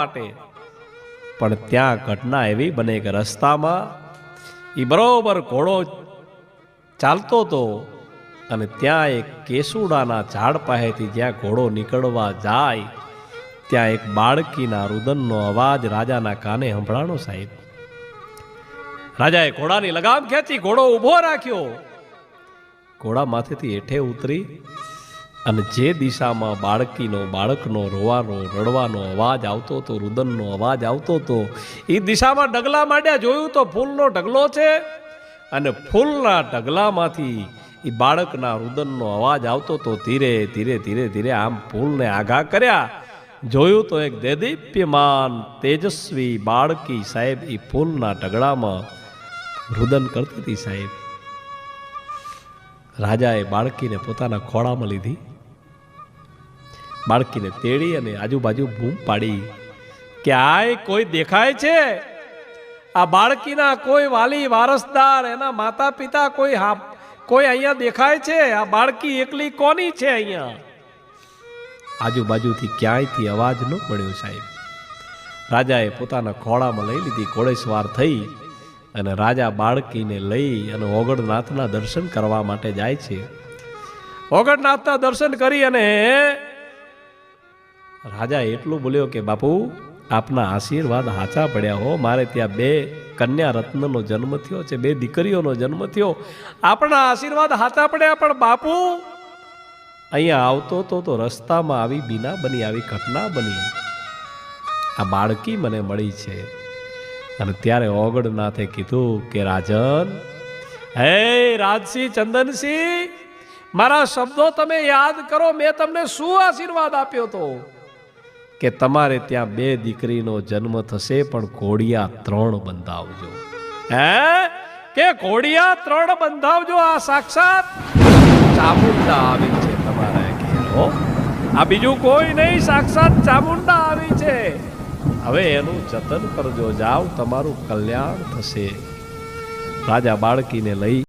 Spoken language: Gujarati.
માટે. પણ ત્યાં ઘટના એવી બને કે રસ્તામાં એ બરોબર ઘોડો ચાલતો હતો અને ત્યાં એક કેસુડાના ઝાડ પાસેથી જ્યાં ઘોડો નીકળવા જાય ત્યાં એક બાળકીના રુદનનો અવાજ રાજાના કાને સંભળાણો. સાહેબ, રાજાએ ઘોડાની લગામ ખેંચી ઘોડો ઊભો રાખ્યો. ઘોડા માથેથી હેઠે ઉતરી અને જે દિશામાં બાળકનો રોવાનો રડવાનો અવાજ આવતો હતો, રુદનનો અવાજ આવતો હતો, એ દિશામાં ડગલા માંડ્યા. જોયું તો ફૂલનો ઢગલો છે અને ફૂલના ઢગલામાંથી એ બાળકના રુદનનો અવાજ આવતો હતો. ધીરે ધીરે ધીરે ધીરે આમ ફૂલને આઘા કર્યા. જોયું તો એક દેદીપ્યમાન તેજસ્વી બાળકી સાહેબ એ ફૂલના ઢગલામાં રુદન કરતી હતી. સાહેબ, રાજાએ બાળકીને પોતાના ખોળામાં લીધી. બાળકીને તેડી અને આજુબાજુ બૂમ પાડી કે આય કોઈ દેખાય છે? આ બાળકીના કોઈ વાલી વારસદાર, એના માતા પિતા કોઈ અહીંયા દેખાય છે? આ બાળકી એકલી કોની છે અહીંયા? આજુબાજુથી ક્યાંયથી અવાજ ન મળ્યો. સાહેબ, રાજાએ પોતાના ખોળામાં લઈ લીધી. ઘોડેસવાર થઈ અને રાજા બાળકીને લઈ અને ઓગણનાથના દર્શન કરવા માટે જાય છે. ઓગણનાથના દર્શન કરી અને રાજા એટલું બોલ્યો કે બાપુ, આપના આશીર્વાદ હાચા પડ્યા હો. મારે ત્યાં 2 કન્યા રત્નનો જન્મ થયો છે, 2 દીકરીઓનો જન્મ થયો. આપણા આશીર્વાદ હાચા પડ્યા. પણ બાપુ, અહીંયા આવતો તો રસ્તામાં આવી બીના બની, આવી ઘટના બની. આ બાળકી મને મળી છે. અને ત્યારે ઓગણનાથે કીધું કે રાજન, હે રાજસિંહ, ચંદનસિંહ, મારા શબ્દો તમે યાદ કરો. મેં તમને શું આશીર્વાદ આપ્યો તો કે તમારે ત્યાં 2 દીકરીનો જન્મ થશે, પણ ઘોડિયા 3 બંધાવજો. હે કે ઘોડિયા 3 બંધાવજો. આ સાક્ષાત ચામુંડા આવી છે તમારા ઘેર. આ બીજું કોઈ નહીં, સાક્ષાત ચામુંડા આવી છે. હવે એનું જતન કરજો, જાઓ, તમારું કલ્યાણ થશે. રાજા બાળકીને લઈ